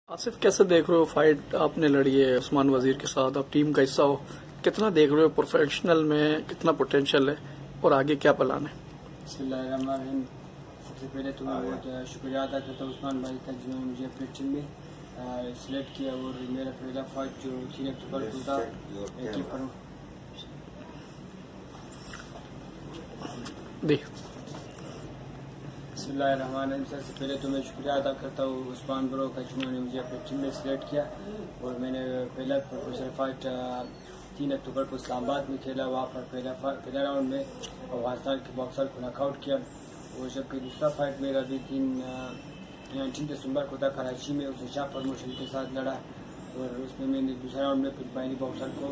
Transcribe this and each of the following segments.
आसिफ, कैसे देख रहे हो फाइट आपने लड़ी है उस्मान वजीर के साथ, आप टीम का हिस्सा हो, कितना देख रहे हो प्रोफेशनल में कितना पोटेंशियल है और आगे क्या प्लान है? बिस्मिल्लाहिर्रहमानिर्रहीम। सबसे पहले तो मैं बहुत शुक्रिया अदा करता हूँ उस्मान भाई का, जिन्होंने मुझे अपनी टीम में सिलेक्ट किया और मेरा पहला फाइट जो 3 अक्टूबर को था एक करूँ। बिस्मिल्लाहिर्रहमानिर्रहीम। सबसे पहले तो मैं शुक्रिया अदा करता हूँ उस्मान ब्रो का, जिन्होंने मुझे अपनी टीम में सिलेक्ट किया और मैंने पहला प्रोफेशनल फाइट 3 अक्टूबर को इस्लामाबाद में खेला। वहाँ पर पहला राउंड में अफगानिस्तान के बॉक्सर को नॉकआउट किया और जबकि दूसरा फाइट मेरा भी 19 दिसंबर को था कराची में, उसने शाह प्रमोशन के साथ लड़ा और उसमें मैंने दूसरा राउंड में फिलिपाइनी बॉक्सर को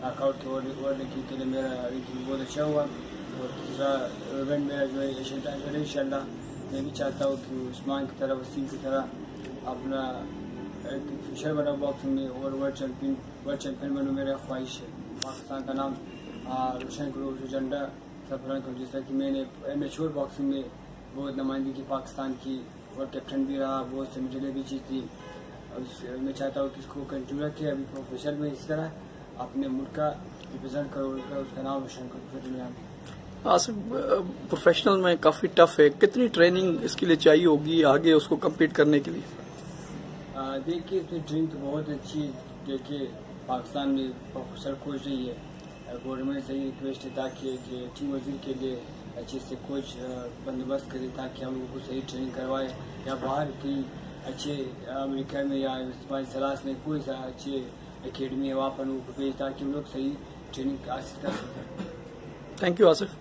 नॉकआउट किया और रैंकिंग के लिए मेरा रैंकिंग बहुत अच्छा हुआ। और तीसरा इवेंट मेरा जो है एशियन टाइटल है। इंशाल्लाह मैं भी चाहता हूँ कि उस्मान की तरह, वसीम की तरह अपना एक फ्यूचर बना बॉक्सिंग में और वर्ल्ड चैंपियन बनूँ। मेरा ख्वाहिश है पाकिस्तान का नाम रोशन करूँ, उस झंडा सफरान करूँ। जिस तरह कि मैंने एमेच्योर बॉक्सिंग में बहुत नुमाइंदगी की पाकिस्तान की और कैप्टन भी रहा, बहुत से मेडलें भी जीती। मैं चाहता हूँ कि इसको कंटिन्यू रखें, अभी प्रोफेशनल में इस तरह अपने मुल्क का रिप्रेजेंट करो, उसका नाम रोशन करो दुनिया में। आसिफ, प्रोफेशनल में काफी टफ है, कितनी ट्रेनिंग इसके लिए चाहिए होगी आगे उसको कम्पीट करने के लिए? देखिए इसमें ट्रेनिंग तो बहुत अच्छी है। देखिए पाकिस्तान में प्रोफेसर कोच रही है, गवर्नमेंट से ही रिक्वेस्ट है ताकि टीम वजीर के लिए अच्छे से कोच बंदोबस्त करे ताकि हम लोगों को सही ट्रेनिंग करवाए, या बाहर की अच्छे अमेरिका में या सलास में कोई सा अच्छे अकेडमी है वहाँ पर उनको भेज ताकि हम लोग सही ट्रेनिंग हासिल कर सकें। Thank you Asif.